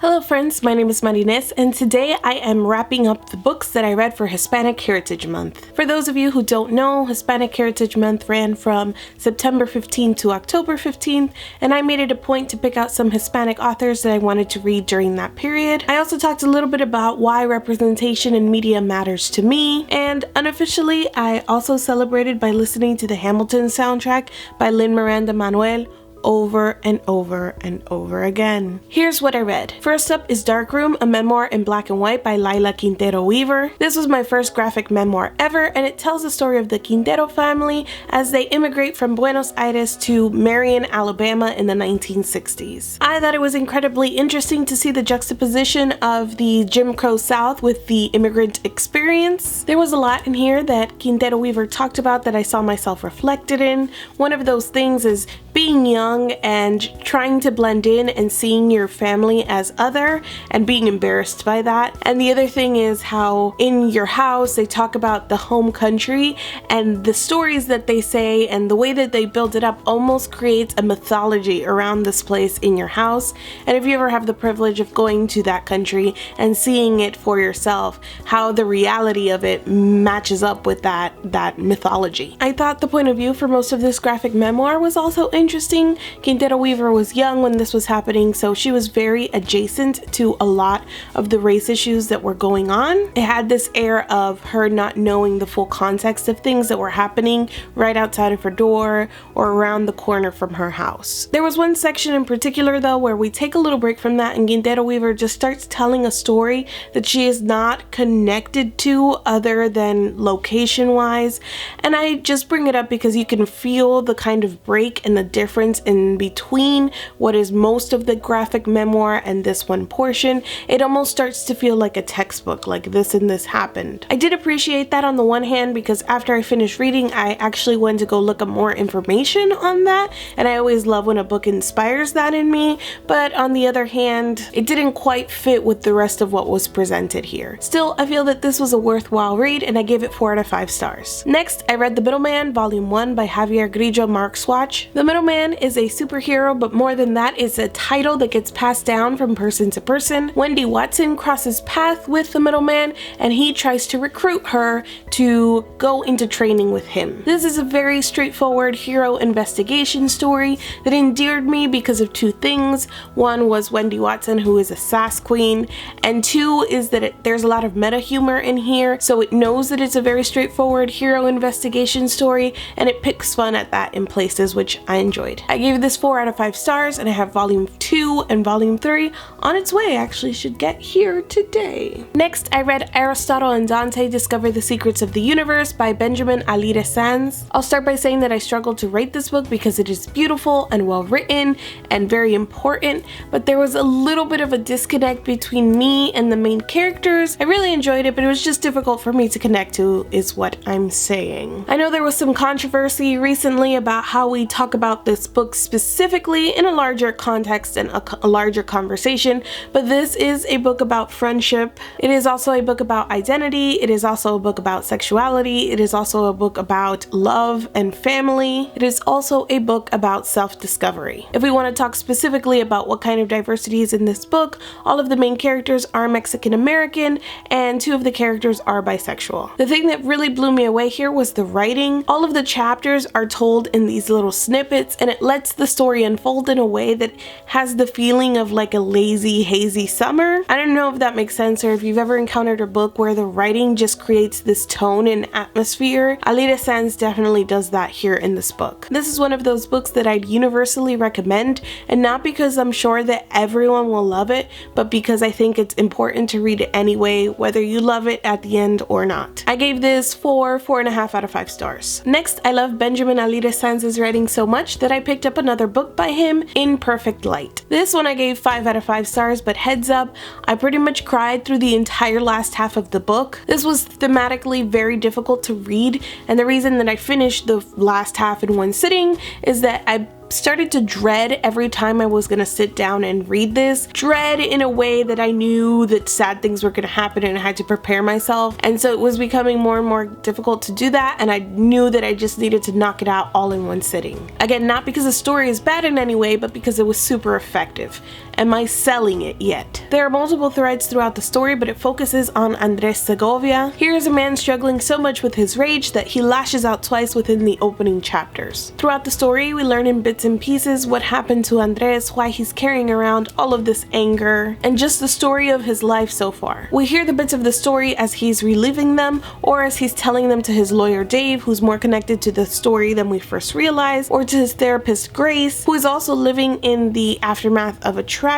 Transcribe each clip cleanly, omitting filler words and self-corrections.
Hello friends, my name is Marines, and today I am wrapping up the books that I read for Hispanic Heritage Month. For those of you who don't know, Hispanic Heritage Month ran from September 15th to October 15th, and I made it a point to pick out some Hispanic authors that I wanted to read during that period. I also talked a little bit about why representation in media matters to me, and unofficially, I also celebrated by listening to the Hamilton soundtrack by Lin-Manuel Miranda over and over and over again. Here's what I read. First up is Darkroom, a memoir in black and white by Laila Quintero Weaver. This was my first graphic memoir ever, and it tells the story of the Quintero family as they immigrate from Buenos Aires to Marion, Alabama in the 1960s. I thought it was incredibly interesting to see the juxtaposition of the Jim Crow South with the immigrant experience. There was a lot in here that Quintero Weaver talked about that I saw myself reflected in. One of those things is being young and trying to blend in and seeing your family as other and being embarrassed by that. And the other thing is how in your house they talk about the home country, and the stories that they say and the way that they build it up almost creates a mythology around this place in your house. And if you ever have the privilege of going to that country and seeing it for yourself, how the reality of it matches up with that mythology. I thought the point of view for most of this graphic memoir was also interesting. Quintero Weaver was young when this was happening, so she was very adjacent to a lot of the race issues that were going on. It had this air of her not knowing the full context of things that were happening right outside of her door or around the corner from her house. There was one section in particular though where we take a little break from that and Quintero Weaver just starts telling a story that she is not connected to other than location wise, and I just bring it up because you can feel the kind of break and the difference in between what is most of the graphic memoir and this one portion. It almost starts to feel like a textbook, like this and this happened. I did appreciate that on the one hand because after I finished reading I actually went to go look up more information on that, and I always love when a book inspires that in me, but on the other hand it didn't quite fit with the rest of what was presented here. Still, I feel that this was a worthwhile read and I gave it 4 out of 5 stars. Next, I read The Middleman, Volume 1 by Javier Grillo Marxuach. The Middleman is a superhero, but more than that, it's a title that gets passed down from person to person. Wendy Watson crosses paths with the Middleman and he tries to recruit her to go into training with him. This is a very straightforward hero investigation story that endeared me because of 2 things. One was Wendy Watson, who is a sass queen, and 2 is that there's a lot of meta humor in here, so it knows that it's a very straightforward hero investigation story and it picks fun at that in places, which I enjoyed. I gave this 4 out of 5 stars and I have volume 2 and volume 3 on its way. Actually should get here today. Next, I read Aristotle and Dante Discover the Secrets of the Universe by Benjamin Alire Sanz. I'll start by saying that I struggled to rate this book because it is beautiful and well written and very important, but there was a little bit of a disconnect between me and the main characters. I really enjoyed it, but it was just difficult for me to connect to, is what I'm saying. I know there was some controversy recently about how we talk about this book specifically in a larger context and a larger conversation, but this is a book about friendship. It is also a book about identity. It is also a book about sexuality. It is also a book about love and family. It is also a book about self-discovery. If we want to talk specifically about what kind of diversity is in this book, all of the main characters are Mexican American and 2 of the characters are bisexual. The thing that really blew me away here was the writing. All of the chapters are told in these little snippets and it lets the story unfold in a way that has the feeling of like a lazy, hazy summer. I don't know if that makes sense or if you've ever encountered a book where the writing just creates this tone and atmosphere. Alire Sanz definitely does that here in this book. This is one of those books that I'd universally recommend, and not because I'm sure that everyone will love it, but because I think it's important to read it anyway, whether you love it at the end or not. I gave this 4.5 out of 5 stars. Next, I love Benjamin Alire Sanz's writing so much that I picked up another book by him, In Perfect Light. This one I gave 5 out of 5 stars, but heads up, I pretty much cried through the entire last half of the book. This was thematically very difficult to read, and the reason that I finished the last half in one sitting is that I started to dread every time I was gonna sit down and read this. Dread in a way that I knew that sad things were gonna happen and I had to prepare myself. And so it was becoming more and more difficult to do that, and I knew that I just needed to knock it out all in one sitting. Again, not because the story is bad in any way, but because it was super effective. Am I selling it yet? There are multiple threads throughout the story, but it focuses on Andres Segovia. Here is a man struggling so much with his rage that he lashes out twice within the opening chapters. Throughout the story, we learn in bits and pieces what happened to Andres, why he's carrying around all of this anger, and just the story of his life so far. We hear the bits of the story as he's reliving them, or as he's telling them to his lawyer Dave, who's more connected to the story than we first realized, or to his therapist Grace, who is also living in the aftermath of a tragedy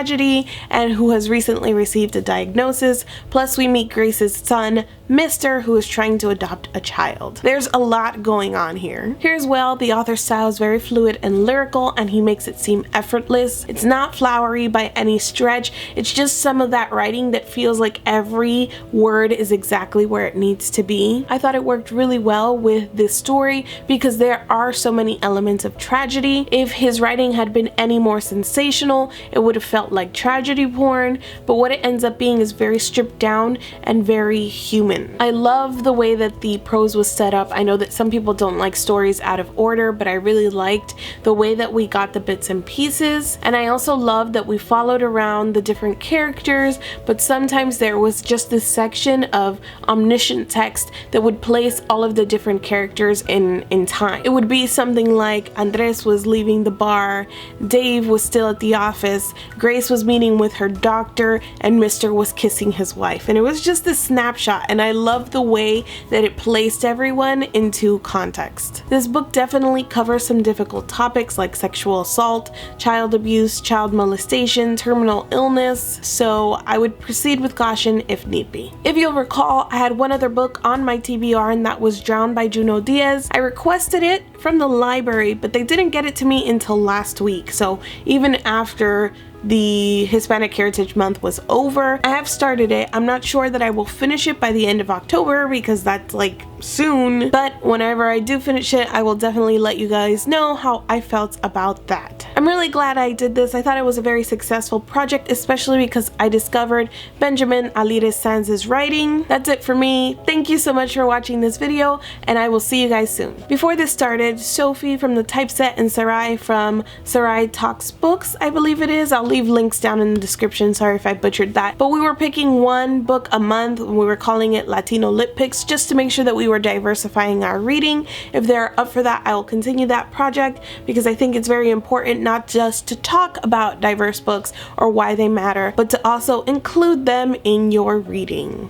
and who has recently received a diagnosis. Plus we meet Grace's son, Mr., who is trying to adopt a child. There's a lot going on here. Here as well, the author's style is very fluid and lyrical, and he makes it seem effortless. It's not flowery by any stretch, it's just some of that writing that feels like every word is exactly where it needs to be. I thought it worked really well with this story because there are so many elements of tragedy. If his writing had been any more sensational, it would have felt like tragedy porn, but what it ends up being is very stripped down and very human. I love the way that the prose was set up. I know that some people don't like stories out of order, but I really liked the way that we got the bits and pieces, and I also loved that we followed around the different characters, but sometimes there was just this section of omniscient text that would place all of the different characters in time. It would be something like Andres was leaving the bar, Dave was still at the office, Grace was meeting with her doctor, and Mr. was kissing his wife, and it was just this snapshot, and I love the way that it placed everyone into context. This book definitely covers some difficult topics like sexual assault, child abuse, child molestation, terminal illness, so I would proceed with caution if need be. If you'll recall, I had one other book on my TBR, and that was Drowned by Junot Diaz. I requested it from the library, but they didn't get it to me until last week, so even after the Hispanic Heritage Month was over, I have started it. I'm not sure that I will finish it by the end of October because that's like soon, but whenever I do finish it, I will definitely let you guys know how I felt about that. I'm really glad I did this. I thought it was a very successful project, especially because I discovered Benjamin Alires Sanz's writing. That's it for me. Thank you so much for watching this video, and I will see you guys soon. Before this started, Sophie from the Typeset and Sarai from Sarai Talks Books, I believe it is. I'll leave links down in the description, sorry if I butchered that. But we were picking one book a month, and we were calling it Latino Lit Picks, just to make sure that we were diversifying our reading. If they're up for that, I will continue that project because I think it's very important not just to talk about diverse books or why they matter, but to also include them in your reading.